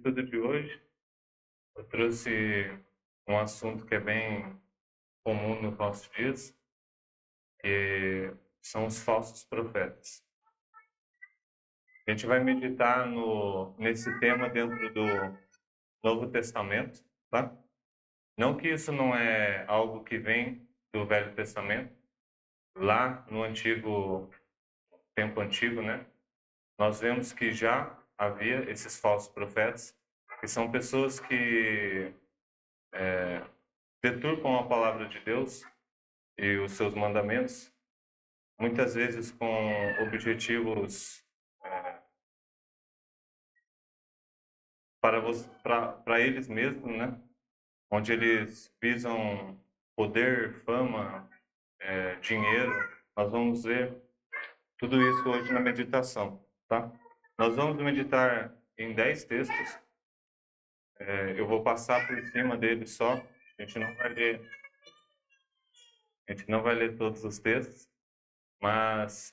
estudo de hoje, eu trouxe um assunto que é bem comum nos nossos dias, que são os falsos profetas. A gente vai meditar nesse tema dentro do Novo Testamento, tá? Não que isso não é algo que vem do Velho Testamento, lá no tempo antigo, né? Nós vemos que já havia esses falsos profetas, que são pessoas que deturpam a palavra de Deus e os seus mandamentos, muitas vezes com objetivos para eles mesmos, né? Onde eles visam poder, fama, dinheiro. Nós vamos ver tudo isso hoje na meditação, tá? Nós vamos meditar em 10 textos. Eu vou passar por cima deles só. A gente não vai ler todos os textos, mas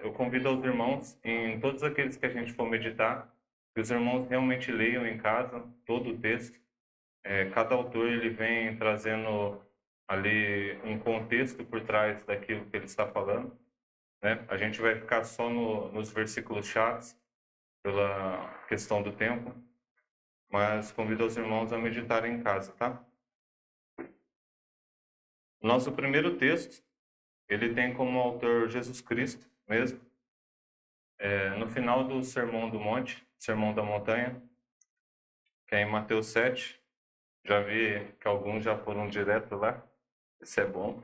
eu convido aos irmãos, em todos aqueles que a gente for meditar, que os irmãos realmente leiam em casa todo o texto. Cada autor ele vem trazendo ali um contexto por trás daquilo que ele está falando, né? A gente vai ficar só nos versículos chaves pela questão do tempo, mas convido os irmãos a meditarem em casa, tá? Nosso primeiro texto, ele tem como autor Jesus Cristo mesmo. No final do Sermão do Monte, Sermão da Montanha, que é em Mateus 7, já vi que alguns já foram direto lá, isso é bom.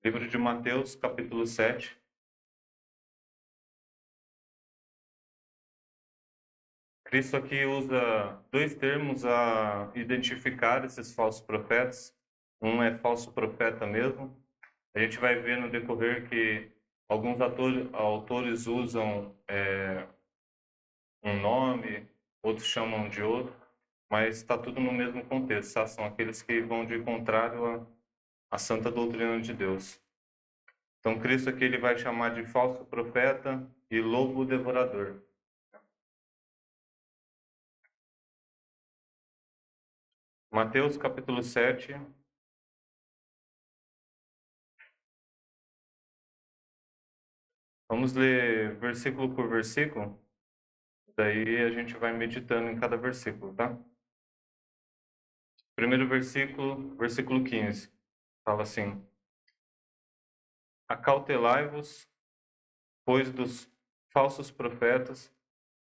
Livro de Mateus, capítulo 7. Cristo aqui usa dois termos a identificar esses falsos profetas. Um é falso profeta mesmo. A gente vai ver no decorrer que alguns autores usam um nome, outros chamam de outro, mas está tudo no mesmo contexto, tá? São aqueles que vão de contrário à santa doutrina de Deus. Então, Cristo aqui ele vai chamar de falso profeta e lobo devorador. Mateus capítulo 7. Vamos ler versículo por versículo, daí a gente vai meditando em cada versículo, tá? Primeiro versículo, versículo 15, fala assim: Acautelai-vos, pois dos falsos profetas,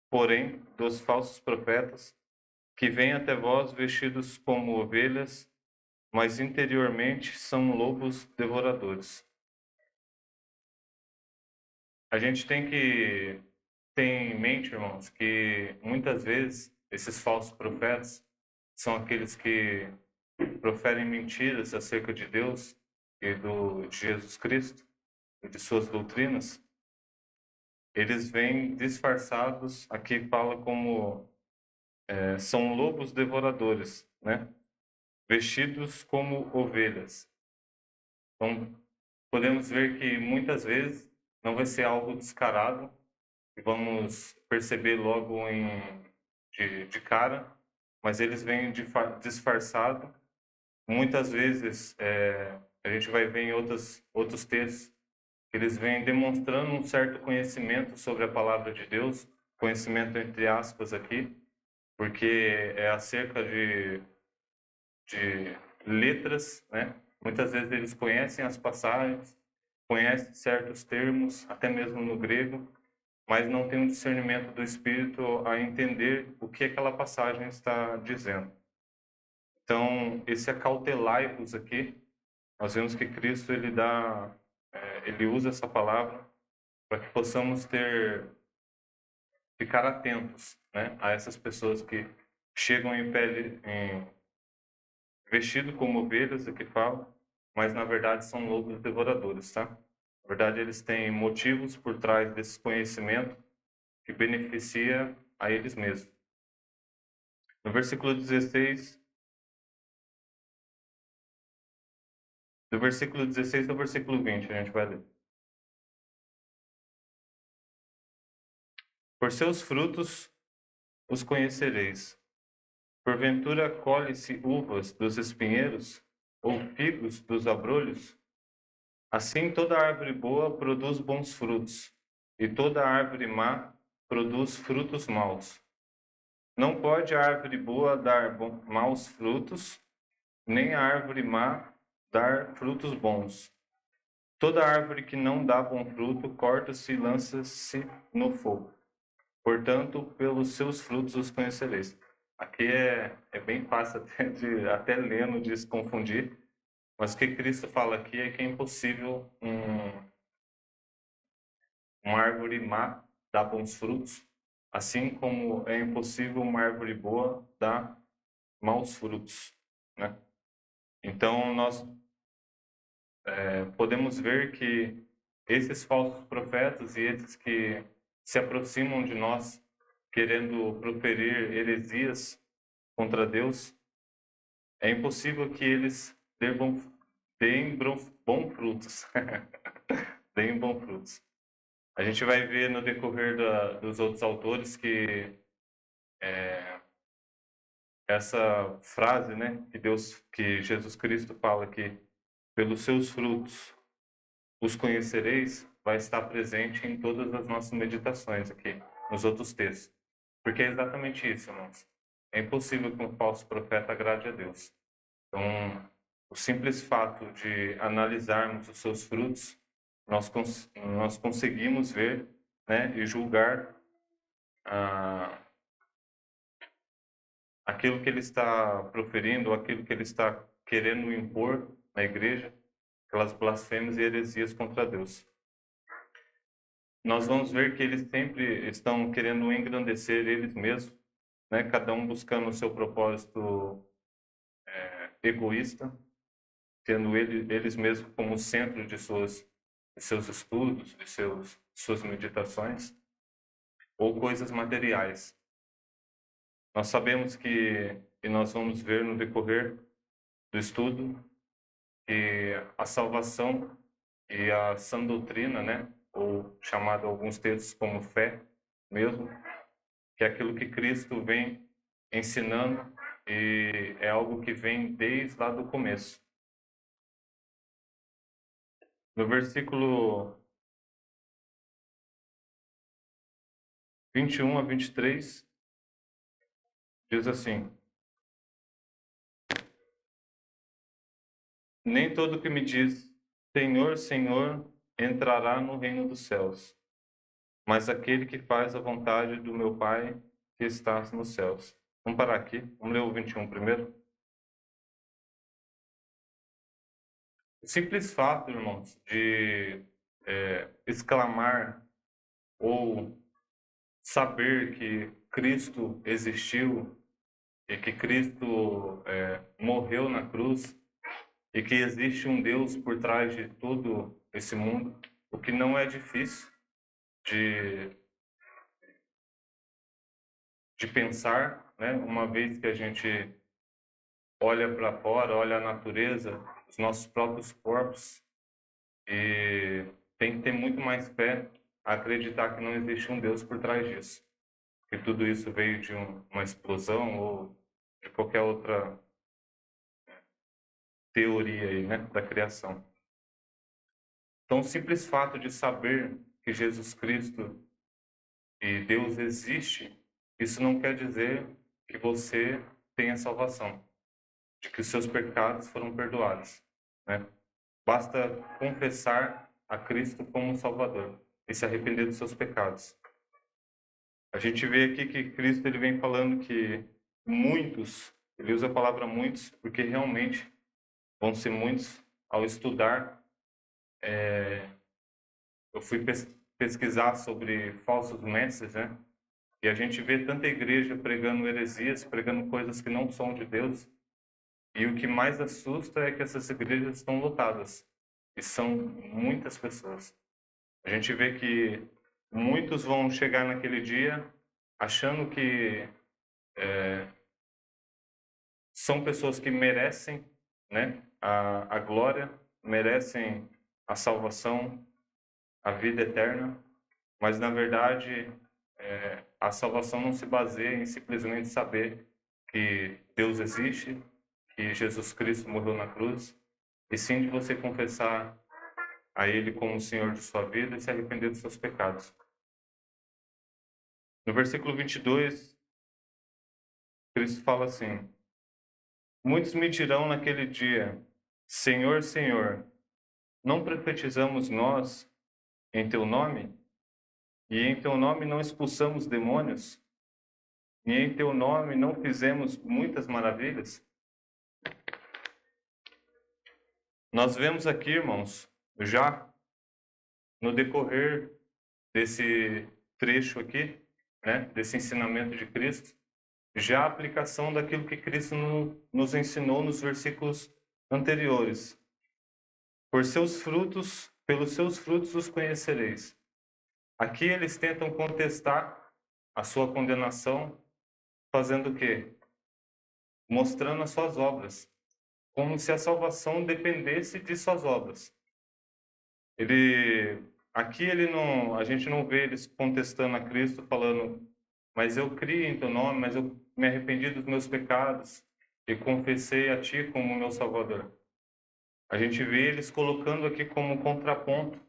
porém dos falsos profetas, que vêm até vós vestidos como ovelhas, mas interiormente são lobos devoradores. A gente tem que ter em mente, irmãos, que muitas vezes esses falsos profetas são aqueles que proferem mentiras acerca de Deus e de Jesus Cristo e de suas doutrinas. Eles vêm disfarçados, aqui fala como são lobos devoradores, né? Vestidos como ovelhas. Então, podemos ver que muitas vezes não vai ser algo descarado, e vamos perceber logo de cara, mas eles vêm disfarçado. Muitas vezes a gente vai ver em outros textos que eles vêm demonstrando um certo conhecimento sobre a palavra de Deus, conhecimento entre aspas aqui, porque é acerca de letras, né? Muitas vezes eles conhecem as passagens, conhecem certos termos, até mesmo no grego, mas não têm um discernimento do Espírito a entender o que aquela passagem está dizendo. Então, esse acautelai-vos aqui, nós vemos que Cristo ele usa essa palavra para que possamos ficar atentos, né, a essas pessoas que chegam vestido como ovelhas, aqui fala, mas na verdade são lobos devoradores, tá? Na verdade, eles têm motivos por trás desse conhecimento que beneficia a eles mesmos. No versículo 16, do versículo 16 ao versículo 20, a gente vai ler. Por seus frutos os conhecereis. Porventura colhe-se uvas dos espinheiros, ou figos dos abrolhos? Assim toda árvore boa produz bons frutos, e toda árvore má produz frutos maus. Não pode a árvore boa dar maus frutos, nem a árvore má dar frutos bons. Toda árvore que não dá bom fruto, corta-se e lança-se no fogo. Portanto, pelos seus frutos os conhecereis. Aqui é bem fácil até lendo de se confundir, mas o que Cristo fala aqui é que é impossível uma árvore má dar bons frutos, assim como é impossível uma árvore boa dar maus frutos, né? Então, nós podemos ver que esses falsos profetas e esses que se aproximam de nós querendo proferir heresias contra Deus, é impossível que eles deem bons frutos. Deem bons frutos. A gente vai ver no decorrer dos outros autores que essa frase, né, que Jesus Cristo fala que pelos seus frutos os conhecereis, vai estar presente em todas as nossas meditações aqui, nos outros textos. Porque é exatamente isso, irmãos. É impossível que um falso profeta agrade a Deus. Então, o simples fato de analisarmos os seus frutos, nós conseguimos ver, né, e julgar aquilo que ele está proferindo, aquilo que ele está querendo impor na igreja, aquelas blasfêmias e heresias contra Deus. Nós vamos ver que eles sempre estão querendo engrandecer eles mesmos, né? Cada um buscando o seu propósito egoísta, tendo eles mesmos como centro de seus estudos, de suas meditações, ou coisas materiais. Nós sabemos e nós vamos ver no decorrer do estudo, que a salvação e a sã doutrina, né, ou chamado alguns textos como fé mesmo, que é aquilo que Cristo vem ensinando e é algo que vem desde lá do começo. No versículo 21 a 23, diz assim: Nem todo que me diz Senhor, Senhor, entrará no reino dos céus, mas aquele que faz a vontade do meu Pai que está nos céus. Vamos parar aqui, vamos ler o 21 primeiro. O simples fato, irmãos, de exclamar ou saber que Cristo existiu e que Cristo morreu na cruz e que existe um Deus por trás de todo esse mundo, o que não é difícil de pensar, né? Uma vez que a gente olha para fora, olha a natureza, os nossos próprios corpos, e tem que ter muito mais fé a acreditar que não existe um Deus por trás disso. Que tudo isso veio de uma explosão ou de qualquer outra teoria aí, né, da criação. Então, o simples fato de saber que Jesus Cristo e Deus existe, isso não quer dizer que você tenha salvação, de que os seus pecados foram perdoados, né? Basta confessar a Cristo como Salvador e se arrepender dos seus pecados. A gente vê aqui que Cristo ele vem falando que muitos, ele usa a palavra muitos, porque realmente vão ser muitos ao estudar. Eu fui pesquisar sobre falsos mestres, né? E a gente vê tanta igreja pregando heresias, pregando coisas que não são de Deus. E o que mais assusta é que essas igrejas estão lotadas. E são muitas pessoas. A gente vê que muitos vão chegar naquele dia achando que são pessoas que merecem, né, a glória, merecem a salvação, a vida eterna, mas na verdade a salvação não se baseia em simplesmente saber que Deus existe, que Jesus Cristo morreu na cruz, e sim de você confessar a Ele como o Senhor de sua vida e se arrepender dos seus pecados. No versículo 22, Cristo fala assim: muitos me dirão naquele dia, Senhor, Senhor, não profetizamos nós em teu nome? E em teu nome não expulsamos demônios? E em teu nome não fizemos muitas maravilhas? Nós vemos aqui, irmãos, já no decorrer desse trecho aqui, né, desse ensinamento de Cristo, já a aplicação daquilo que Cristo nos ensinou nos versículos anteriores. Pelos seus frutos os conhecereis. Aqui eles tentam contestar a sua condenação, fazendo o quê? Mostrando as suas obras, como se a salvação dependesse de suas obras. A gente não vê eles contestando a Cristo, falando, mas eu criei em teu nome, mas eu me arrependi dos meus pecados e confessei a ti como meu Salvador. A gente vê eles colocando aqui como contraponto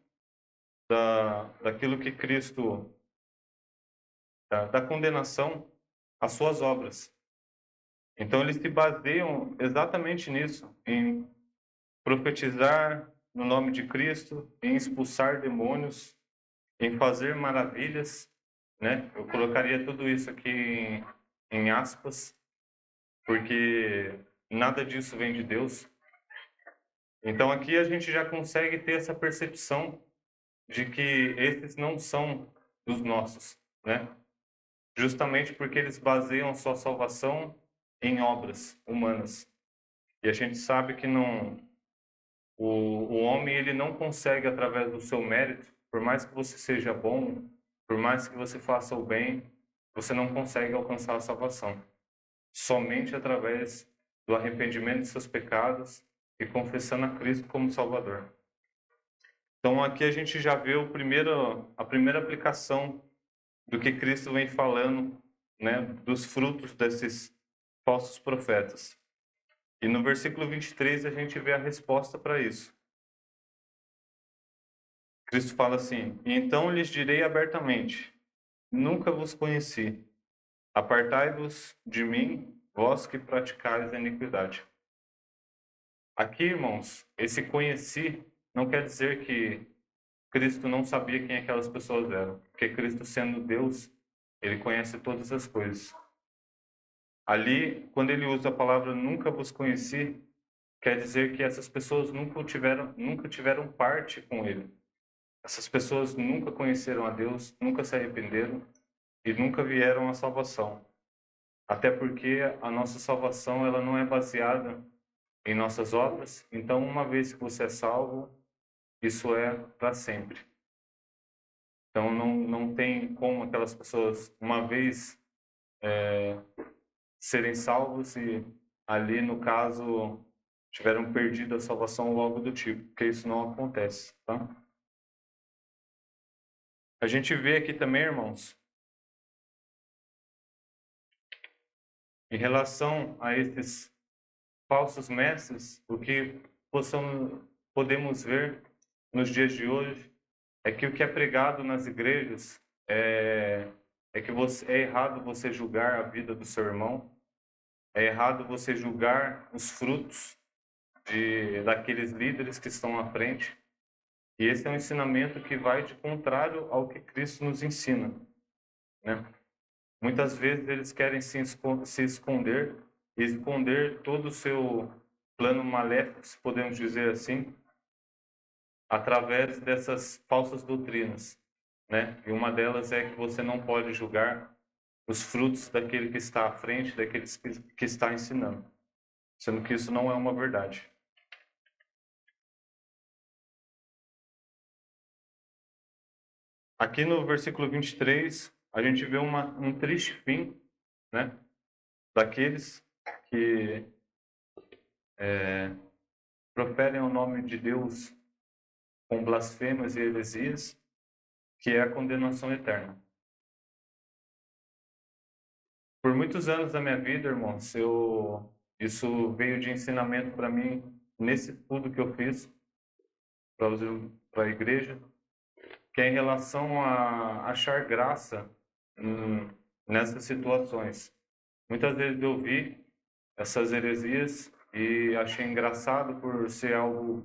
daquilo que Cristo, da condenação às suas obras. Então eles se baseiam exatamente nisso, em profetizar no nome de Cristo, em expulsar demônios, em fazer maravilhas, né? Eu colocaria tudo isso aqui em aspas, porque nada disso vem de Deus. Então aqui a gente já consegue ter essa percepção de que esses não são dos nossos, né? Justamente porque eles baseiam sua salvação em obras humanas. E a gente sabe que o homem ele não consegue, através do seu mérito, por mais que você seja bom, por mais que você faça o bem, você não consegue alcançar a salvação. Somente através do arrependimento de seus pecados e confessando a Cristo como Salvador. Então aqui a gente já vê a primeira aplicação do que Cristo vem falando, né, dos frutos desses falsos profetas. E no versículo 23 a gente vê a resposta para isso. Cristo fala assim: e então lhes direi abertamente, nunca vos conheci. Apartai-vos de mim, vós que praticais a iniquidade. Aqui, irmãos, esse conheci não quer dizer que Cristo não sabia quem aquelas pessoas eram. Porque Cristo, sendo Deus, ele conhece todas as coisas. Ali, quando ele usa a palavra nunca vos conheci, quer dizer que essas pessoas nunca tiveram parte com ele. Essas pessoas nunca conheceram a Deus, nunca se arrependeram e nunca vieram à salvação. Até porque a nossa salvação ela não é baseada em nossas obras. Então, uma vez que você é salvo, isso é para sempre. Então, não tem como aquelas pessoas, uma vez serem salvos e ali, no caso, tiveram perdido a salvação logo do tipo, porque isso não acontece, tá? A gente vê aqui também, irmãos, em relação a esses falsos mestres, o que podemos ver nos dias de hoje é que o que é pregado nas igrejas é que é errado você julgar a vida do seu irmão, é errado você julgar os frutos daqueles líderes que estão à frente. E esse é um ensinamento que vai de contrário ao que Cristo nos ensina, né? Muitas vezes eles querem se esconder e esconder todo o seu plano maléfico, se podemos dizer assim, através dessas falsas doutrinas, né? E uma delas é que você não pode julgar os frutos daquele que está à frente, daquele que está ensinando, sendo que isso não é uma verdade. Aqui no versículo 23, a gente vê um triste fim, né, daqueles que proferem o nome de Deus com blasfêmias e heresias, que é a condenação eterna. Por muitos anos da minha vida, irmãos, isso veio de ensinamento para mim nesse estudo que eu fiz para a igreja, que é em relação a achar graça nessas situações. Muitas vezes eu vi essas heresias e achei engraçado por ser algo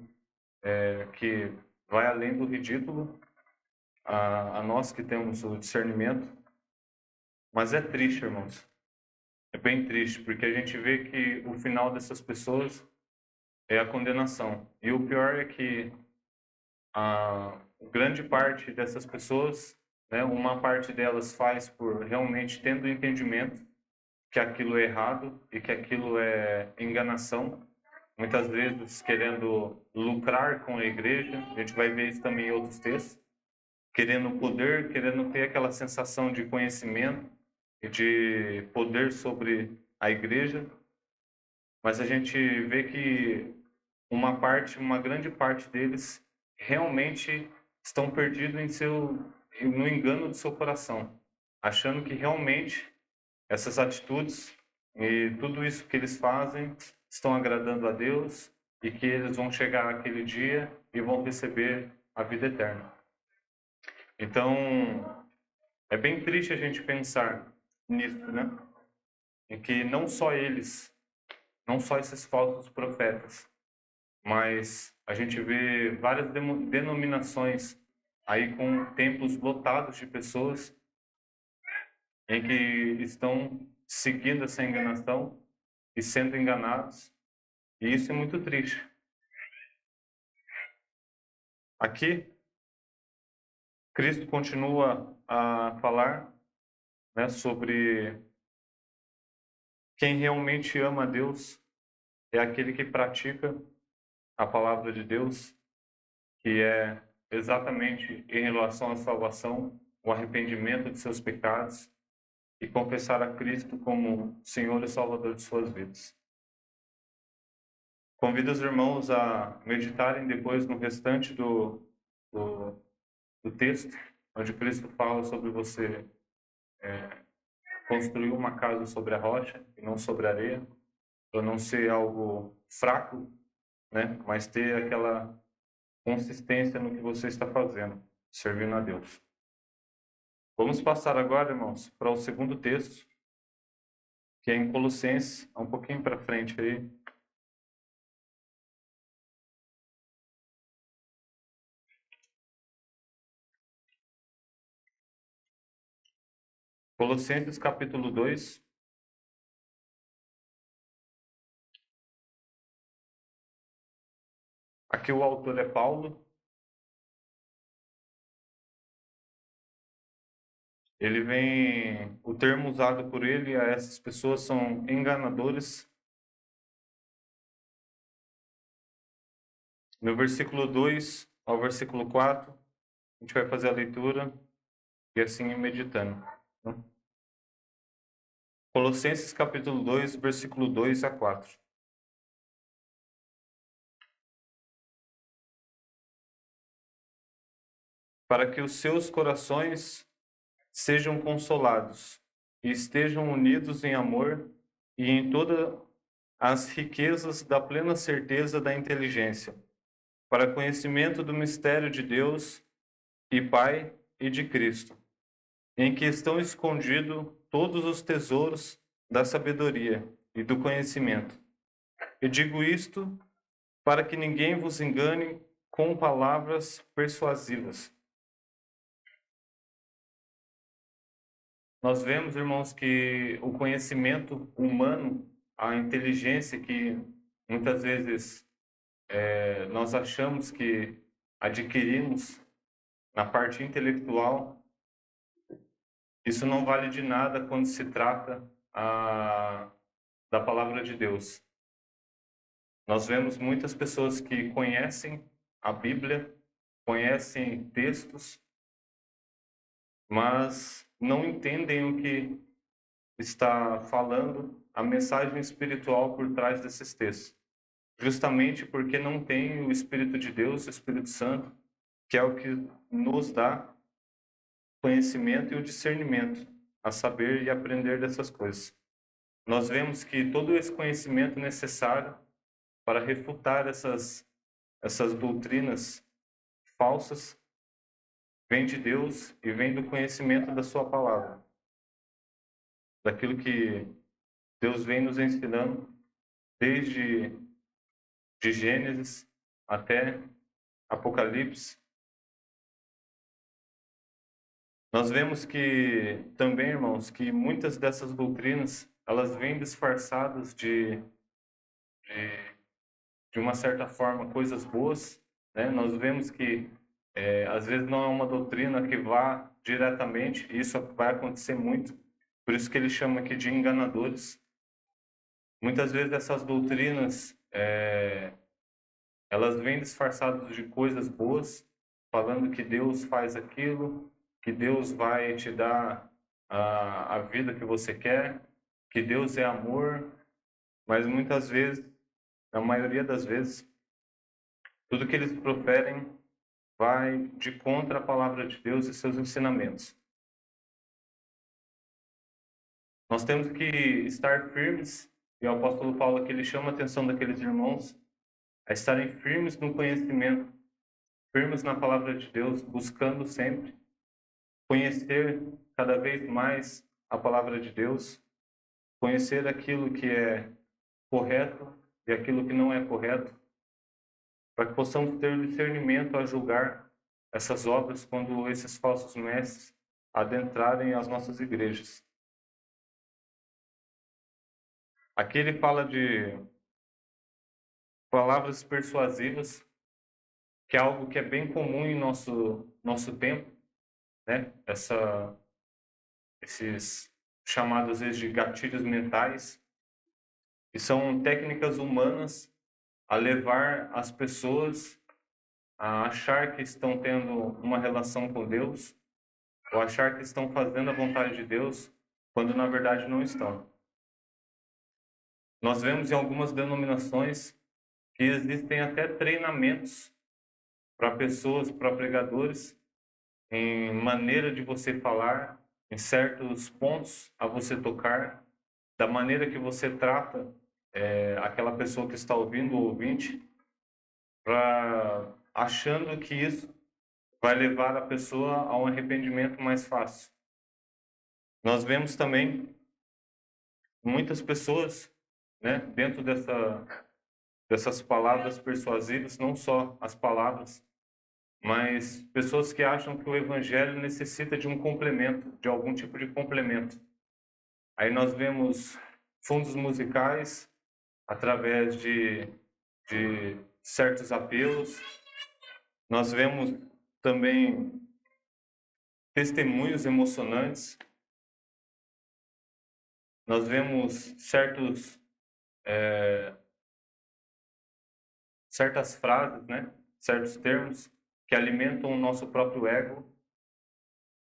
que vai além do ridículo a nós que temos o discernimento. Mas é triste, irmãos. É bem triste, porque a gente vê que o final dessas pessoas é a condenação. E o pior é que a grande parte dessas pessoas, né, uma parte delas faz por realmente tendo entendimento que aquilo é errado e que aquilo é enganação, muitas vezes querendo lucrar com a igreja. A gente vai ver isso também em outros textos, querendo poder, querendo ter aquela sensação de conhecimento e de poder sobre a igreja. Mas a gente vê que uma grande parte deles realmente estão perdidos no engano do seu coração, achando que realmente essas atitudes e tudo isso que eles fazem estão agradando a Deus e que eles vão chegar aquele dia e vão receber a vida eterna. Então, é bem triste a gente pensar nisso, né? Em que não só eles, não só esses falsos profetas, mas a gente vê várias denominações aí com templos lotados de pessoas em que estão seguindo essa enganação e sendo enganados, e isso é muito triste. Aqui, Cristo continua a falar, né, sobre quem realmente ama a Deus, é aquele que pratica a palavra de Deus, que é exatamente em relação à salvação, o arrependimento de seus pecados e confessar a Cristo como Senhor e Salvador de suas vidas. Convido os irmãos a meditarem depois no restante do texto, onde Cristo fala sobre você construir uma casa sobre a rocha e não sobre a areia, para não ser algo fraco, né? Mas ter aquela consistência no que você está fazendo, servindo a Deus. Vamos passar agora, irmãos, para o segundo texto, que é em Colossenses, um pouquinho para frente aí. Colossenses capítulo 2. Aqui o autor é Paulo. O termo usado por ele a essas pessoas são enganadores. No versículo 2 ao versículo 4, a gente vai fazer a leitura e assim ir meditando. Colossenses capítulo 2, versículo 2 a 4. Para que os seus corações sejam consolados e estejam unidos em amor e em todas as riquezas da plena certeza da inteligência, para conhecimento do mistério de Deus e Pai e de Cristo, em que estão escondidos todos os tesouros da sabedoria e do conhecimento. Eu digo isto para que ninguém vos engane com palavras persuasivas. Nós vemos, irmãos, que o conhecimento humano, a inteligência que muitas vezes nós achamos que adquirimos na parte intelectual, isso não vale de nada quando se trata da palavra de Deus. Nós vemos muitas pessoas que conhecem a Bíblia, conhecem textos, mas não entendem o que está falando, a mensagem espiritual por trás desses textos. Justamente porque não tem o Espírito de Deus, o Espírito Santo, que é o que nos dá conhecimento e o discernimento a saber e aprender dessas coisas. Nós vemos que todo esse conhecimento necessário para refutar essas doutrinas falsas vem de Deus e vem do conhecimento da sua palavra, daquilo que Deus vem nos ensinando desde de Gênesis até Apocalipse. Nós vemos que também, irmãos, que muitas dessas doutrinas, elas vêm disfarçadas de uma certa forma, coisas boas, né? Nós vemos que, às vezes, não é uma doutrina que vá diretamente, e isso vai acontecer muito, por isso que ele chama aqui de enganadores. Muitas vezes essas doutrinas, elas vêm disfarçadas de coisas boas, falando que Deus faz aquilo, que Deus vai te dar a vida que você quer, que Deus é amor, mas muitas vezes, na maioria das vezes, tudo que eles proferem vai de contra a palavra de Deus e seus ensinamentos. Nós temos que estar firmes, e o apóstolo Paulo aqui ele chama a atenção daqueles irmãos a estarem firmes no conhecimento, firmes na palavra de Deus, buscando sempre conhecer cada vez mais a palavra de Deus, conhecer aquilo que é correto e aquilo que não é correto, para que possamos ter discernimento a julgar essas obras quando esses falsos mestres adentrarem as nossas igrejas. Aqui ele fala de palavras persuasivas, que é algo que é bem comum em nosso tempo, né? Esses chamados às vezes de gatilhos mentais, que são técnicas humanas a levar as pessoas a achar que estão tendo uma relação com Deus, ou achar que estão fazendo a vontade de Deus, quando na verdade não estão. Nós vemos em algumas denominações que existem até treinamentos para pessoas, para pregadores, em maneira de você falar, em certos pontos a você tocar, da maneira que você trata aquela pessoa que está ouvindo, o ouvinte, achando que isso vai levar a pessoa a um arrependimento mais fácil. Nós vemos também muitas pessoas, né, dentro dessas palavras persuasivas, não só as palavras, mas pessoas que acham que o evangelho necessita de um complemento, de algum tipo de complemento. Aí nós vemos fundos musicais através de certos apelos. Nós vemos também testemunhos emocionantes. Nós vemos certas frases, né? Certos termos que alimentam o nosso próprio ego.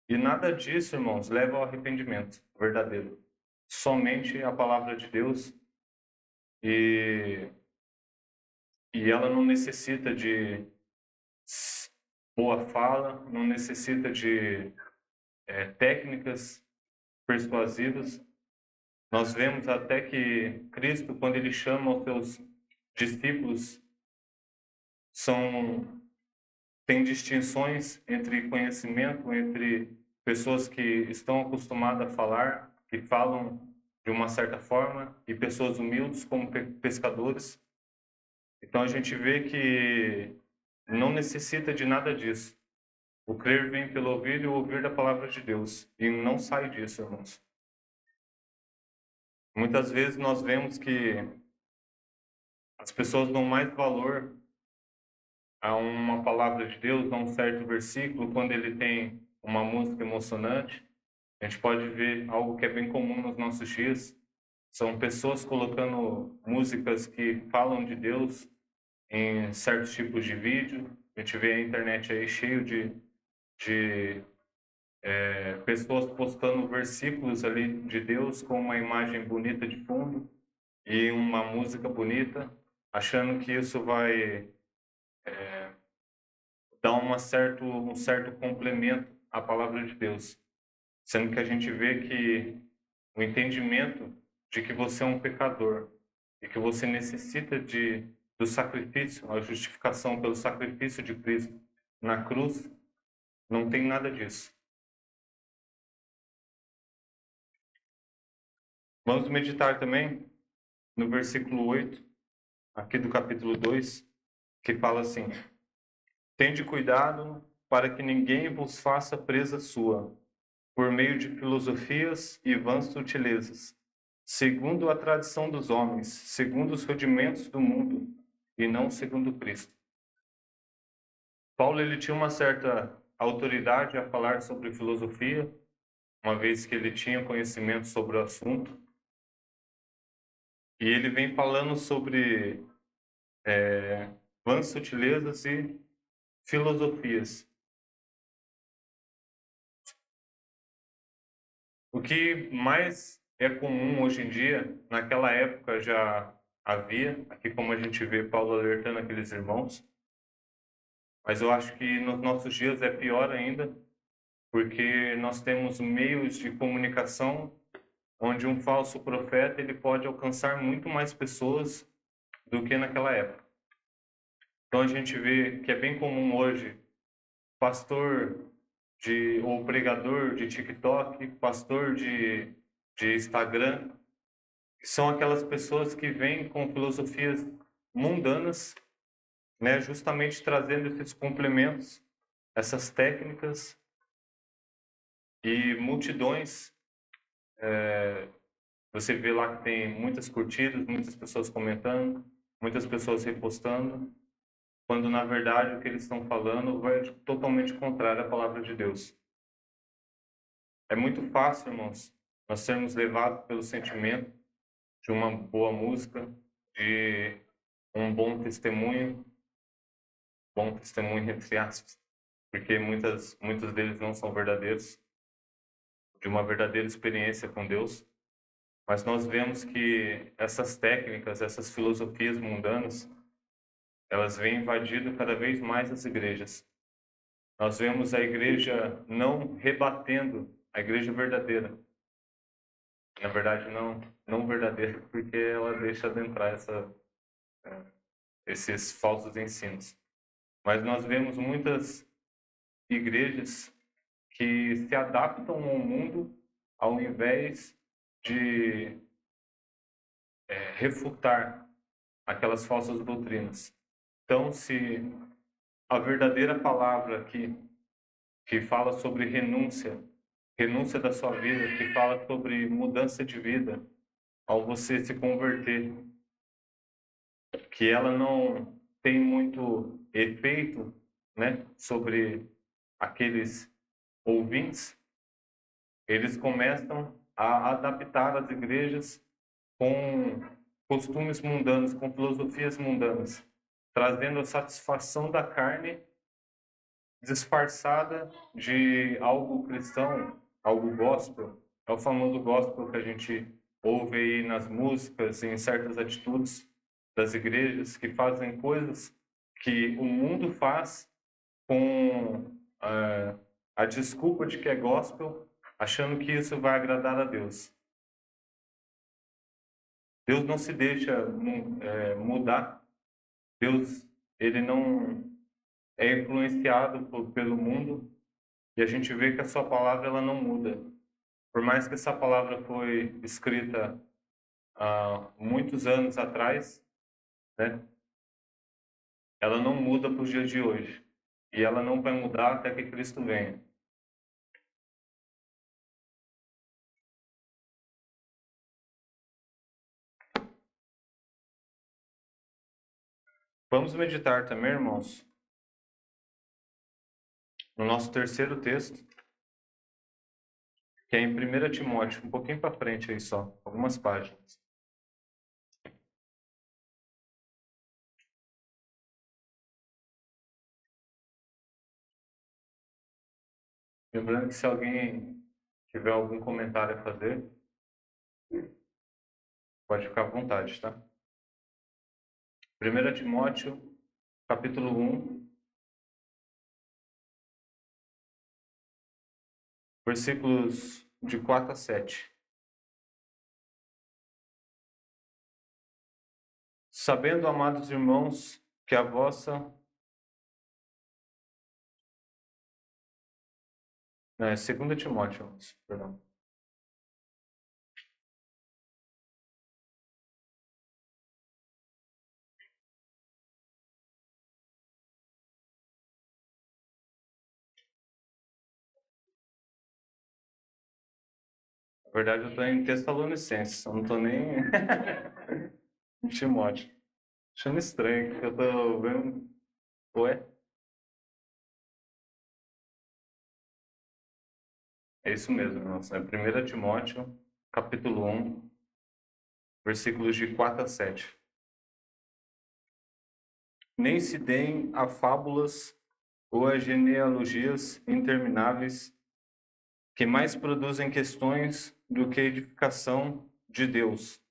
E nada disso, irmãos, leva ao arrependimento verdadeiro. Somente a palavra de Deus, e ela não necessita de boa fala, não necessita de técnicas persuasivas. Nós vemos até que Cristo, quando ele chama os seus discípulos, tem distinções entre conhecimento, entre pessoas que estão acostumadas a falar, que falam de uma certa forma, e pessoas humildes como pescadores. Então a gente vê que não necessita de nada disso. O crer vem pelo ouvir e o ouvir da palavra de Deus. E não sai disso, irmãos. Muitas vezes nós vemos que as pessoas dão mais valor a uma palavra de Deus, a um certo versículo, quando ele tem uma música emocionante. A gente pode ver algo que é bem comum nos nossos dias. São pessoas colocando músicas que falam de Deus em certos tipos de vídeo. A gente vê a internet aí cheio de pessoas postando versículos ali de Deus com uma imagem bonita de fundo e uma música bonita, achando que isso vai dar um certo complemento à palavra de Deus. sendo que a gente vê que o entendimento de que você é um pecador e que você necessita do sacrifício, a justificação pelo sacrifício de Cristo na cruz, não tem nada disso. Vamos meditar também no versículo 8, aqui do capítulo 2, que fala assim: Tende cuidado para que ninguém vos faça presa sua, por meio de filosofias e vãs sutilezas, segundo a tradição dos homens, segundo os rudimentos do mundo, e não segundo Cristo. Paulo ele tinha uma certa autoridade a falar sobre filosofia, uma vez que ele tinha conhecimento sobre o assunto, e ele vem falando sobre vãs sutilezas e filosofias. O que mais é comum hoje em dia, naquela época já havia, aqui como a gente vê Paulo alertando aqueles irmãos, mas eu acho que nos nossos dias é pior ainda, porque nós temos meios de comunicação onde um falso profeta ele pode alcançar muito mais pessoas do que naquela época. Então a gente vê que é bem comum hoje pastor ou pregador de TikTok, pastor de Instagram, que são aquelas pessoas que vêm com filosofias mundanas, né, justamente trazendo esses complementos, essas técnicas e multidões. Você vê lá que tem muitas curtidas, muitas pessoas comentando, muitas pessoas repostando, quando na verdade o que eles estão falando vai totalmente contrário à palavra de Deus. É muito fácil, irmãos, nós sermos levados pelo sentimento de uma boa música, de um bom testemunho entre aspas, porque muitos deles não são verdadeiros, de uma verdadeira experiência com Deus. Mas nós vemos que essas técnicas, essas filosofias mundanas, elas vêm invadindo cada vez mais as igrejas. Nós vemos a igreja não rebatendo a igreja verdadeira. Na verdade, não verdadeira, porque ela deixa adentrar esses falsos ensinos. Mas nós vemos muitas igrejas que se adaptam ao mundo ao invés de refutar aquelas falsas doutrinas. Então, se a verdadeira palavra que fala sobre renúncia da sua vida, que fala sobre mudança de vida ao você se converter, que ela não tem muito efeito, né, sobre aqueles ouvintes, eles começam a adaptar as igrejas com costumes mundanos, com filosofias mundanas, trazendo a satisfação da carne disfarçada de algo cristão, algo gospel. É o famoso gospel que a gente ouve aí nas músicas, em certas atitudes das igrejas, que fazem coisas que o mundo faz com a desculpa de que é gospel, achando que isso vai agradar a Deus. Deus não se deixa mudar. Deus, ele não é influenciado pelo mundo, e a gente vê que a sua palavra ela não muda. Por mais que essa palavra foi escrita há muitos anos atrás, né, ela não muda para os dias de hoje. E ela não vai mudar até que Cristo venha. Vamos meditar também, irmãos, no nosso terceiro texto, que é em 1 Timóteo, um pouquinho para frente aí só, algumas páginas. Lembrando que se alguém tiver algum comentário a fazer, pode ficar à vontade, tá? 1 Timóteo, capítulo 1, versículos de 4 a 7. Sabendo, amados irmãos, que a vossa... Não, é 2 Timóteo, perdão. Na verdade, eu estou em Tessalonicenses, eu não estou nem em Timóteo. Achando estranho, porque eu estou vendo... Ué? É isso mesmo, irmãos. É 1 Timóteo, capítulo 1, versículos de 4 a 7. Nem se deem a fábulas ou a genealogias intermináveis que mais produzem questões do que edificação de Deus,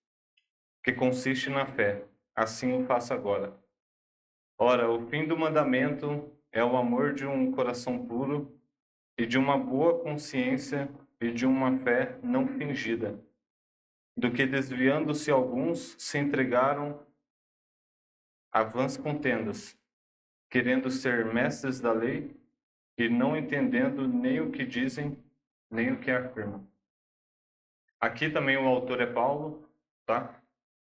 que consiste na fé. Assim o faço agora. Ora, o fim do mandamento é o amor de um coração puro e de uma boa consciência e de uma fé não fingida, do que desviando-se alguns se entregaram a vãs contendas, querendo ser mestres da lei e não entendendo nem o que dizem, nem o que afirmam. Aqui também o autor é Paulo, tá?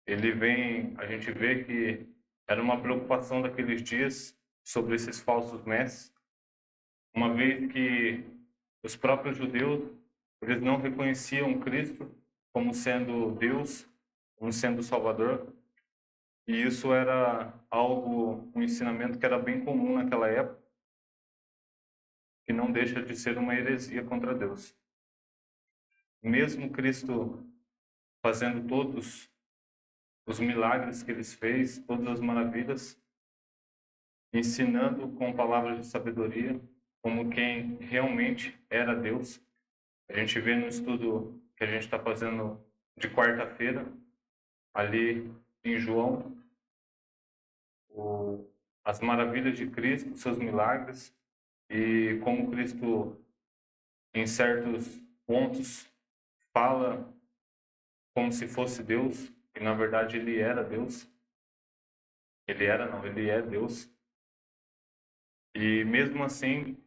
Ele vem, a gente vê que era uma preocupação daqueles dias sobre esses falsos mestres, uma vez que os próprios judeus, eles não reconheciam Cristo como sendo Deus, como sendo Salvador, e isso era algo, um ensinamento que era bem comum naquela época, que não deixa de ser uma heresia contra Deus. Mesmo Cristo fazendo todos os milagres que ele fez, todas as maravilhas, ensinando com palavras de sabedoria, como quem realmente era Deus. A gente vê no estudo que a gente está fazendo de quarta-feira, ali em João, as maravilhas de Cristo, seus milagres, e como Cristo, em certos pontos, fala como se fosse Deus, e na verdade ele era Deus. Ele era, não, ele é Deus. E mesmo assim,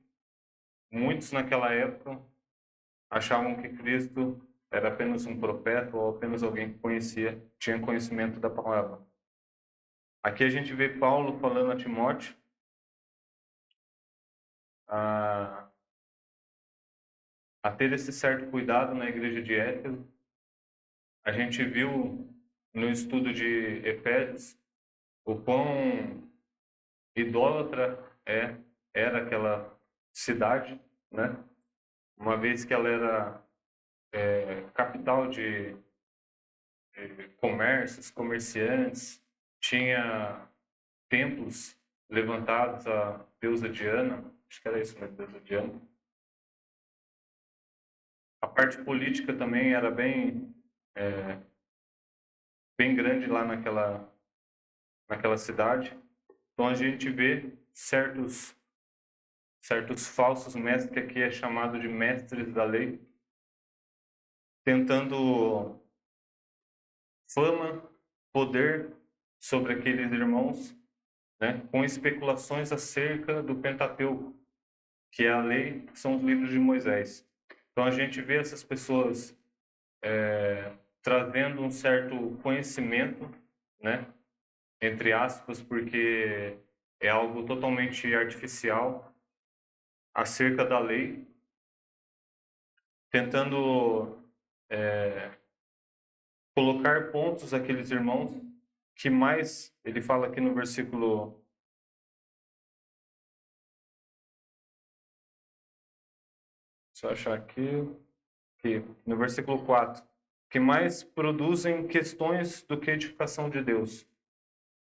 muitos naquela época achavam que Cristo era apenas um profeta ou apenas alguém que tinha conhecimento da palavra. Aqui a gente vê Paulo falando a Timóteo a, a ter esse certo cuidado na igreja de Éfeso. A gente viu no estudo de Efésios o quão idólatra era aquela cidade, né? Uma vez que ela era capital de comércios, comerciantes, tinha templos levantados à deusa Diana, acho que era isso mesmo, deusa Diana. A parte política também era bem grande lá naquela cidade. Então a gente vê certos falsos mestres, que aqui é chamado de mestres da lei, tentando fama, poder sobre aqueles irmãos, né, com especulações acerca do Pentateuco, que é a lei, que são os livros de Moisés. Então a gente vê essas pessoas trazendo um certo conhecimento, né, entre aspas, porque é algo totalmente artificial acerca da lei, tentando colocar pontos àqueles irmãos que mais, ele fala aqui no versículo, se eu achar aqui no versículo 4, que mais produzem questões do que edificação de Deus.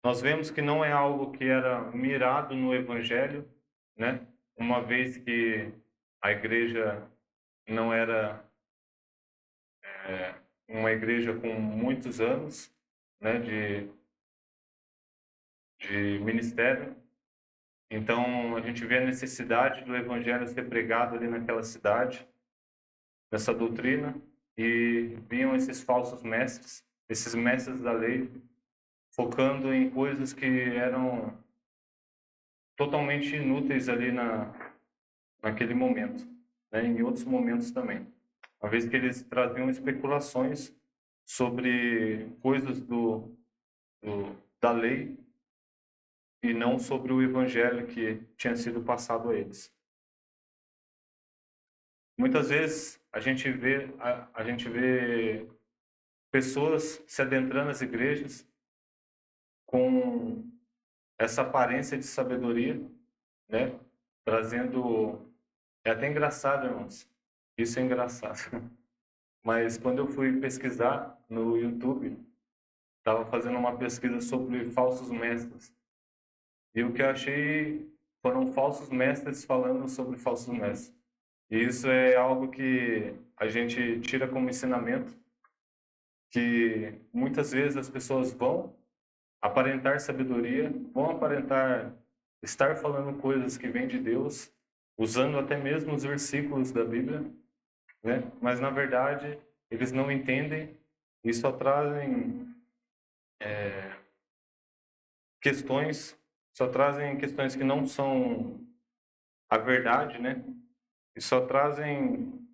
Nós vemos que não é algo que era mirado no Evangelho, né? Uma vez que a igreja não era uma igreja com muitos anos, né, de ministério. Então, a gente vê a necessidade do Evangelho ser pregado ali naquela cidade. dessa doutrina e viam esses falsos mestres, esses mestres da lei, focando em coisas que eram totalmente inúteis ali naquele momento, né? Em outros momentos também. Uma vez que eles traziam especulações sobre coisas da lei e não sobre o evangelho que tinha sido passado a eles. Muitas vezes a gente vê pessoas se adentrando nas igrejas com essa aparência de sabedoria, né? Trazendo... É até engraçado, irmãos. Isso é engraçado. Mas quando eu fui pesquisar no YouTube, estava fazendo uma pesquisa sobre falsos mestres. E o que eu achei foram falsos mestres falando sobre falsos mestres. E isso é algo que a gente tira como ensinamento, que muitas vezes as pessoas vão aparentar sabedoria, vão aparentar estar falando coisas que vêm de Deus, usando até mesmo os versículos da Bíblia, né? Mas na verdade eles não entendem e só trazem questões, só trazem questões que não são a verdade, né? E só trazem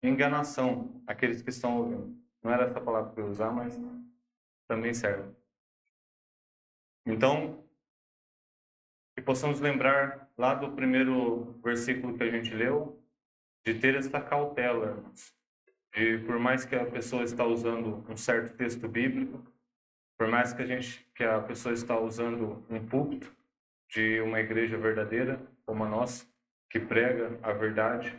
enganação àqueles que estão ouvindo. Não era essa palavra que eu ia usar, mas também serve. Então, que possamos lembrar lá do primeiro versículo que a gente leu, de ter essa cautela, irmãos. E por mais que a pessoa está usando um certo texto bíblico, por mais que a pessoa está usando um púlpito de uma igreja verdadeira, como a nossa, que prega a verdade,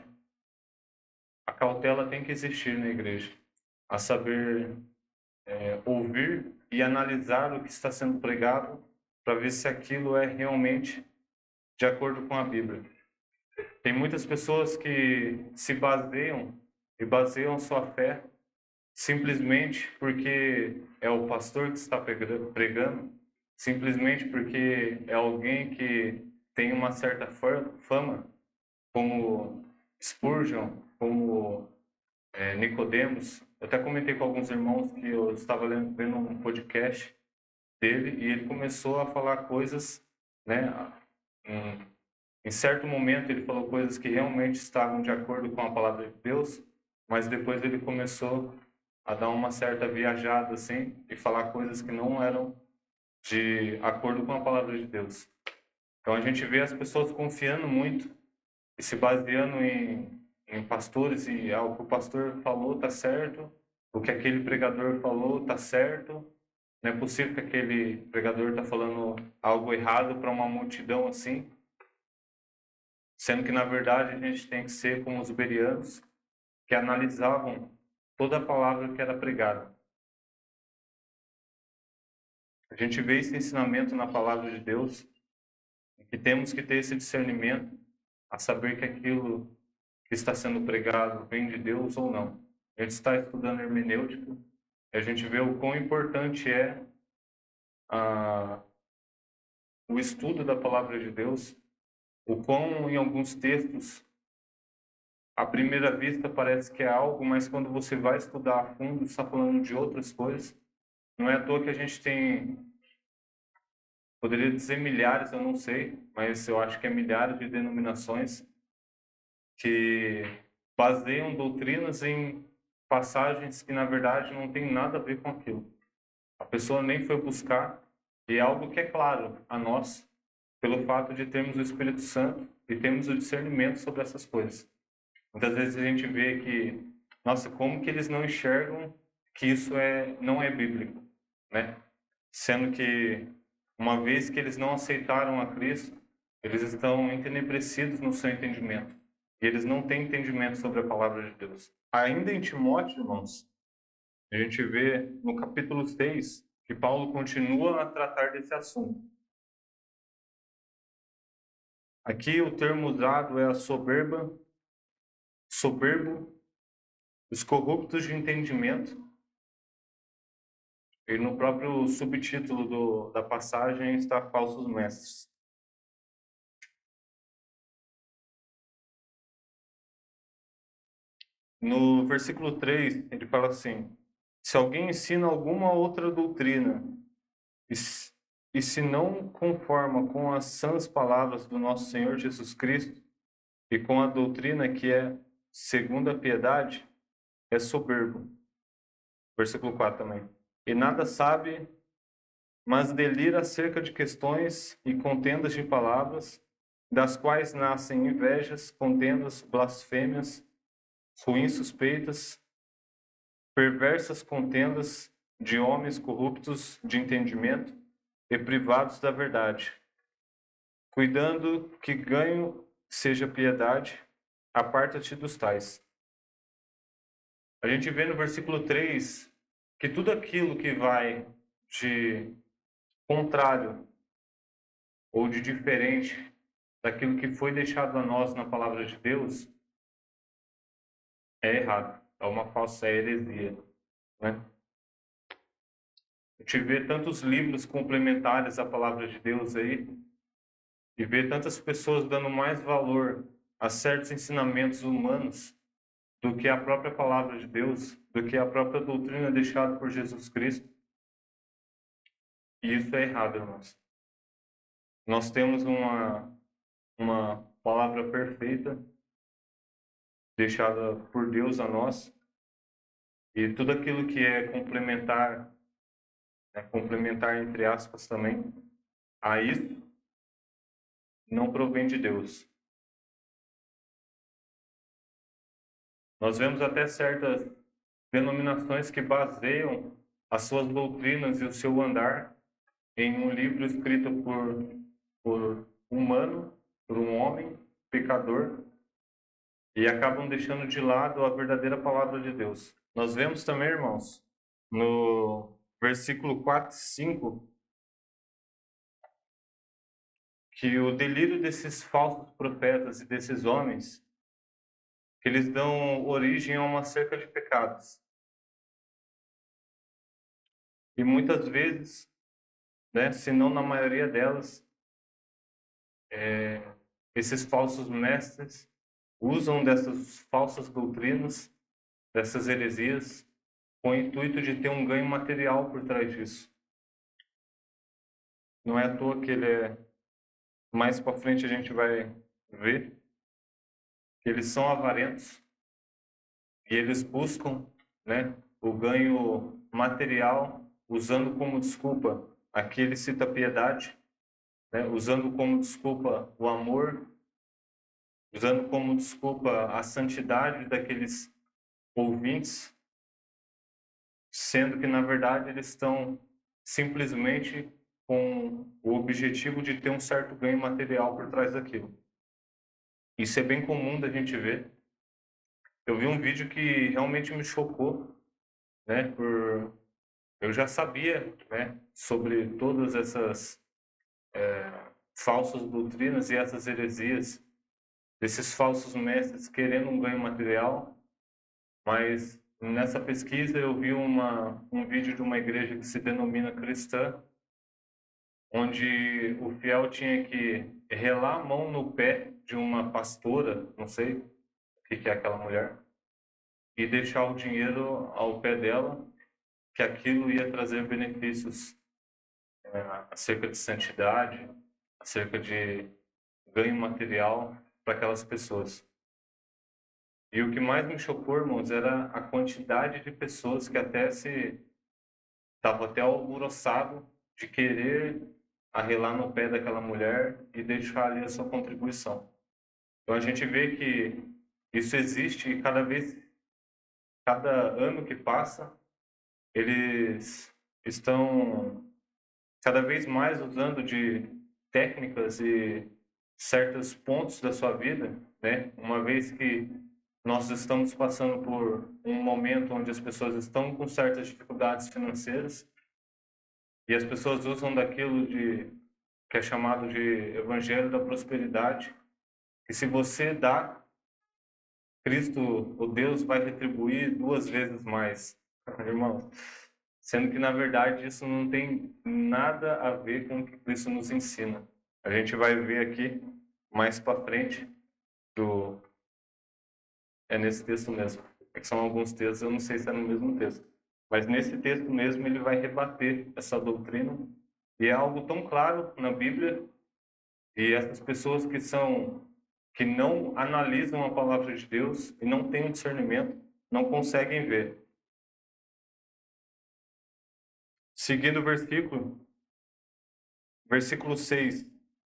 a cautela tem que existir na igreja, a saber ouvir e analisar o que está sendo pregado para ver se aquilo é realmente de acordo com a Bíblia. Tem muitas pessoas que se baseiam e baseiam sua fé simplesmente porque é o pastor que está pregando, simplesmente porque é alguém que tem uma certa fama, como Spurgeon, como Nicodemos. Eu até comentei com alguns irmãos que eu estava vendo um podcast dele e ele começou a falar coisas, né? Em certo momento ele falou coisas que realmente estavam de acordo com a palavra de Deus, mas depois ele começou a dar uma certa viajada assim e falar coisas que não eram de acordo com a palavra de Deus. Então a gente vê as pessoas confiando muito e se baseando em pastores e o que o pastor falou está certo, o que aquele pregador falou está certo. Não é possível que aquele pregador está falando algo errado para uma multidão assim, sendo que na verdade a gente tem que ser como os bereanos, que analisavam toda a palavra que era pregada. A gente vê esse ensinamento na palavra de Deus, que temos que ter esse discernimento a saber que aquilo que está sendo pregado vem de Deus ou não. A gente está estudando hermenêutica e a gente vê o quão importante é o estudo da palavra de Deus, o quão em alguns textos à primeira vista parece que é algo, mas quando você vai estudar a fundo, está falando de outras coisas. Não é à toa que a gente tem, poderia dizer milhares, eu não sei, mas eu acho que é milhares de denominações que baseiam doutrinas em passagens que, na verdade, não tem nada a ver com aquilo. A pessoa nem foi buscar, e é algo que é claro a nós, pelo fato de termos o Espírito Santo e termos o discernimento sobre essas coisas. Muitas vezes a gente vê que, nossa, como que eles não enxergam que isso não é bíblico, né? Sendo que, uma vez que eles não aceitaram a Cristo, eles estão entenebrecidos no seu entendimento. E eles não têm entendimento sobre a palavra de Deus. Ainda em Timóteo, irmãos, a gente vê no capítulo 6 que Paulo continua a tratar desse assunto. Aqui o termo usado é a soberbo, os corruptos de entendimento. E no próprio subtítulo da passagem está falsos mestres. No versículo 3, ele fala assim: se alguém ensina alguma outra doutrina, e se não conforma com as sãs palavras do nosso Senhor Jesus Cristo, e com a doutrina que é segundo a piedade, é soberbo. Versículo 4 também. E nada sabe, mas delira acerca de questões e contendas de palavras, das quais nascem invejas, contendas, blasfêmias, ruins suspeitas, perversas contendas de homens corruptos de entendimento e privados da verdade, cuidando que ganho seja piedade, aparta-te dos tais. A gente vê no versículo 3 que tudo aquilo que vai de contrário ou de diferente daquilo que foi deixado a nós na palavra de Deus é errado, é uma falsa heresia, né? A gente vê tantos livros complementares à palavra de Deus aí, e vê tantas pessoas dando mais valor a certos ensinamentos humanos do que a própria palavra de Deus, do que a própria doutrina deixada por Jesus Cristo. E isso é errado, irmãos. Nós temos uma palavra perfeita deixada por Deus a nós, e tudo aquilo que é complementar, complementar entre aspas também, a isso não provém de Deus. Nós vemos até certas denominações que baseiam as suas doutrinas e o seu andar em um livro escrito por humano, por um homem pecador, e acabam deixando de lado a verdadeira palavra de Deus. Nós vemos também, irmãos, no versículo 4 e 5, que o delírio desses falsos profetas e desses homens, que eles dão origem a uma cerca de pecados. E muitas vezes, né, se não na maioria delas, esses falsos mestres usam dessas falsas doutrinas, dessas heresias, com o intuito de ter um ganho material por trás disso. Não é à toa que mais para frente a gente vai ver que eles são avarentos e eles buscam, né, o ganho material usando como desculpa, aqui ele cita a piedade, né, usando como desculpa o amor, usando como desculpa a santidade daqueles ouvintes, sendo que, na verdade, eles estão simplesmente com o objetivo de ter um certo ganho material por trás daquilo. Isso é bem comum da gente ver. Eu vi um vídeo que realmente me chocou, né? Eu já sabia, né, sobre todas essas falsas doutrinas e essas heresias, desses falsos mestres querendo um ganho material, mas nessa pesquisa eu vi um vídeo de uma igreja que se denomina cristã, onde o fiel tinha que relar a mão no pé de uma pastora, não sei o que é aquela mulher, e deixar o dinheiro ao pé dela, que aquilo ia trazer benefícios acerca de santidade, acerca de ganho material para aquelas pessoas. E o que mais me chocou, irmãos, era a quantidade de pessoas que estavam até alvoroçado de querer arrelar no pé daquela mulher e deixar ali a sua contribuição. Então a gente vê que isso existe e cada ano que passa, eles estão cada vez mais usando de técnicas e certos pontos da sua vida, né? Uma vez que nós estamos passando por um momento onde as pessoas estão com certas dificuldades financeiras e as pessoas usam daquilo que é chamado de evangelho da prosperidade, que se você dá, Cristo, o Deus, vai retribuir 2 vezes mais. Irmãos, sendo que, na verdade, isso não tem nada a ver com o que Cristo nos ensina. A gente vai ver aqui, mais para frente, é nesse texto mesmo. é que são alguns textos, eu não sei se é no mesmo texto. Mas nesse texto mesmo ele vai rebater essa doutrina. E é algo tão claro na Bíblia, e essas pessoas que não analisam a palavra de Deus e não têm um discernimento, não conseguem ver. Seguindo o versículo 6,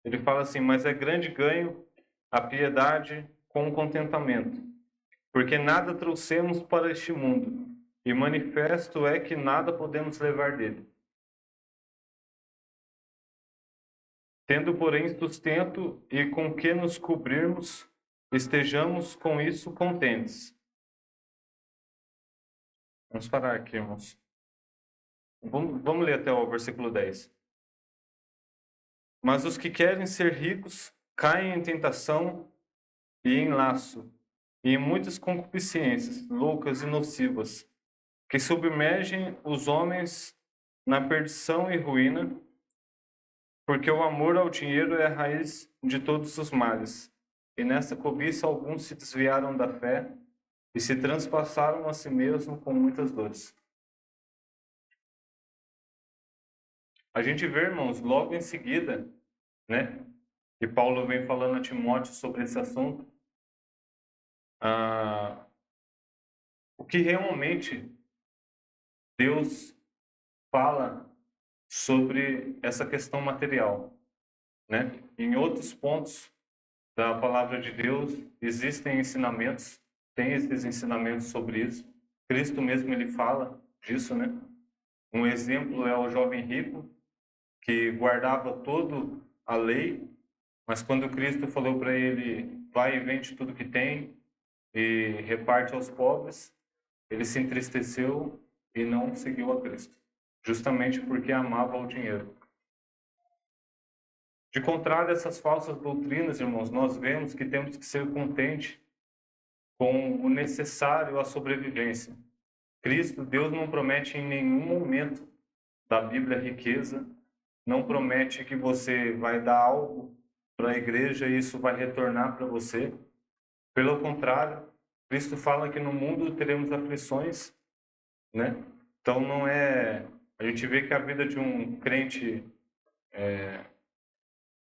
ele fala assim: mas é grande ganho a piedade com o contentamento, porque nada trouxemos para este mundo, e manifesto é que nada podemos levar dele. Tendo, porém, sustento e com que nos cobrirmos, estejamos com isso contentes. Vamos parar aqui, irmãos. Vamos ler até o versículo 10. Mas os que querem ser ricos caem em tentação e em laço, e em muitas concupiscências loucas e nocivas, que submergem os homens na perdição e ruína, porque o amor ao dinheiro é a raiz de todos os males. E nessa cobiça alguns se desviaram da fé e se transpassaram a si mesmos com muitas dores. A gente vê, irmãos, logo em seguida, né, que Paulo vem falando a Timóteo sobre esse assunto, o que realmente Deus fala sobre essa questão material, né? Em outros pontos da palavra de Deus existem ensinamentos, tem esses ensinamentos sobre isso. Cristo mesmo ele fala disso, né? Um exemplo é o jovem rico que guardava toda a lei, mas quando Cristo falou para ele, vai e vende tudo que tem e reparte aos pobres, ele se entristeceu e não seguiu a Cristo, justamente porque amava o dinheiro. De contrário a essas falsas doutrinas, irmãos, nós vemos que temos que ser contentes com o necessário à sobrevivência. Cristo, Deus não promete em nenhum momento da Bíblia riqueza, não promete que você vai dar algo para a igreja e isso vai retornar para você. Pelo contrário, Cristo fala que no mundo teremos aflições, né? Então não é... A gente vê que a vida de um crente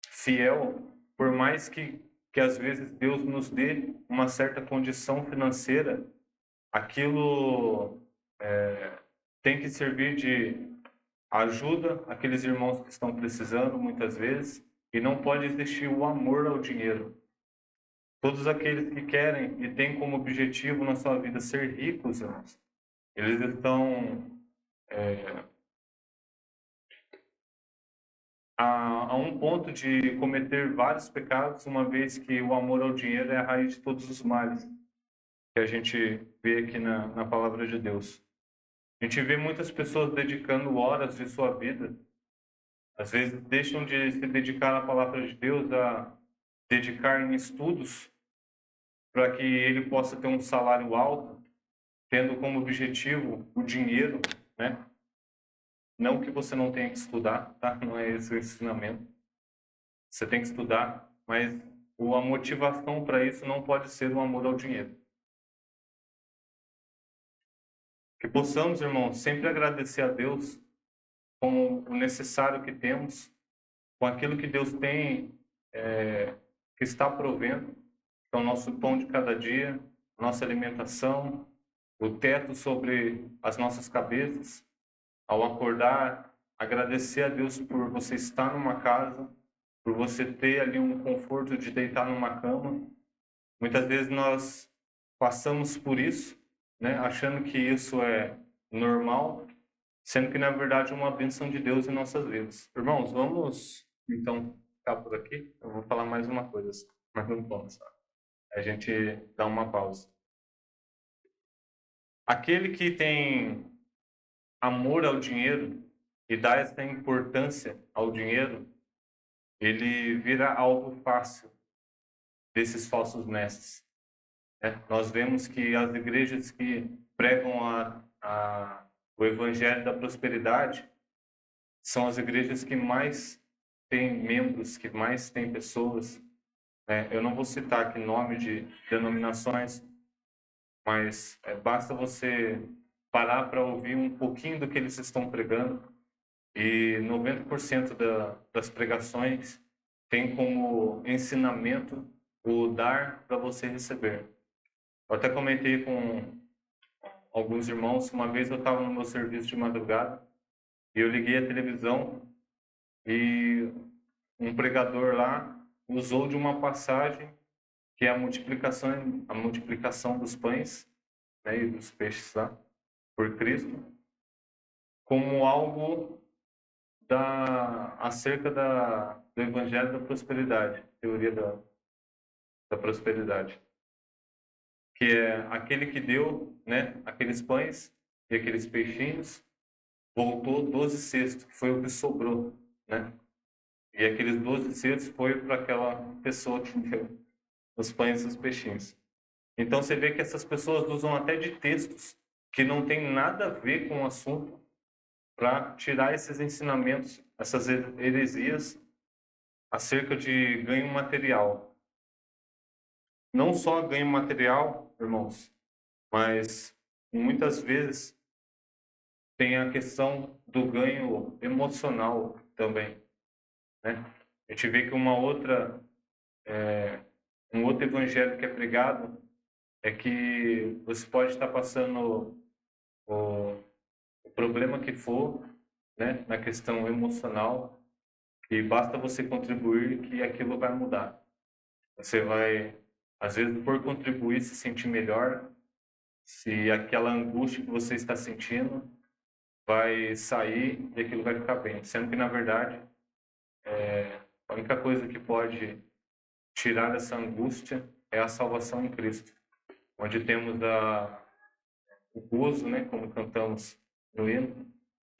fiel, por mais que às vezes Deus nos dê uma certa condição financeira, aquilo tem que servir de ajuda àqueles irmãos que estão precisando, muitas vezes, e não pode existir o amor ao dinheiro. Todos aqueles que querem e têm como objetivo na sua vida ser ricos, irmãos, eles estão a um ponto de cometer vários pecados, uma vez que o amor ao dinheiro é a raiz de todos os males que a gente vê aqui na palavra de Deus. A gente vê muitas pessoas dedicando horas de sua vida, às vezes deixam de se dedicar à palavra de Deus, a dedicar em estudos, para que ele possa ter um salário alto, tendo como objetivo o dinheiro, né? Não que você não tenha que estudar, tá? Não é esse o ensinamento. Você tem que estudar, mas a motivação para isso não pode ser o amor ao dinheiro. Que possamos, irmãos, sempre agradecer a Deus com o necessário que temos, com aquilo que Deus tem, que está provendo, que é o nosso pão de cada dia, nossa alimentação, o teto sobre as nossas cabeças. Ao acordar, agradecer a Deus por você estar numa casa, por você ter ali um conforto de deitar numa cama. Muitas vezes nós passamos por isso, né, achando que isso é normal, sendo que na verdade é uma bênção de Deus em nossas vidas. Irmãos, vamos então ficar por aqui. Eu vou falar mais uma coisa, mas não vamos. A gente dá uma pausa. Aquele que tem amor ao dinheiro e dá essa importância ao dinheiro, ele vira algo fácil desses falsos mestres. Nós vemos que as igrejas que pregam o evangelho da prosperidade são as igrejas que mais têm membros, que mais têm pessoas. Eu não vou citar aqui nome de denominações, mas basta você parar para ouvir um pouquinho do que eles estão pregando e 90% das pregações tem como ensinamento o dar para você receber. Eu até comentei com alguns irmãos, uma vez eu estava no meu serviço de madrugada e eu liguei a televisão e um pregador lá usou de uma passagem que é a multiplicação dos pães, né, e dos peixes lá, por Cristo, como algo acerca do Evangelho da Prosperidade, teoria da prosperidade, que é aquele que deu, né, aqueles pães e aqueles peixinhos, voltou 12 cestos, que foi o que sobrou, né? E aqueles 12 cestos foi para aquela pessoa que deu os pães e os peixinhos. Então você vê que essas pessoas usam até de textos que não tem nada a ver com o assunto para tirar esses ensinamentos, essas heresias acerca de ganho material. Não só ganho material, irmãos, mas muitas vezes tem a questão do ganho emocional também, né? A gente vê que um outro evangelho que é pregado é que você pode estar passando o, o problema que for, né, na questão emocional, e basta você contribuir que aquilo vai mudar. Você vai, às vezes, por contribuir, se sentir melhor, se aquela angústia que você está sentindo vai sair e aquilo vai ficar bem. Sendo que, na verdade, a única coisa que pode tirar essa angústia é a salvação em Cristo, onde temos o gozo, né, como cantamos no hino,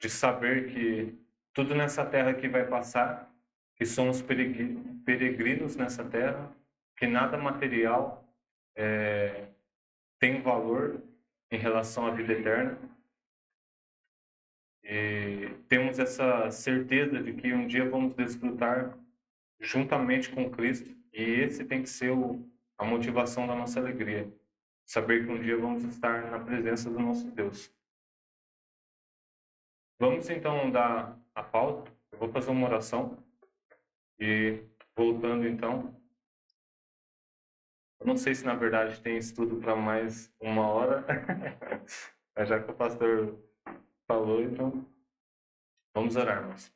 de saber que tudo nessa terra aqui vai passar, que somos peregrinos nessa terra, que nada material tem valor em relação à vida eterna. E temos essa certeza de que um dia vamos desfrutar juntamente com Cristo, e esse tem que ser a motivação da nossa alegria. Saber que um dia vamos estar na presença do nosso Deus. Vamos então dar a pauta. Eu vou fazer uma oração e voltando então. Eu não sei se na verdade tem estudo para mais uma hora, mas já que o pastor falou, então vamos orar, irmãos.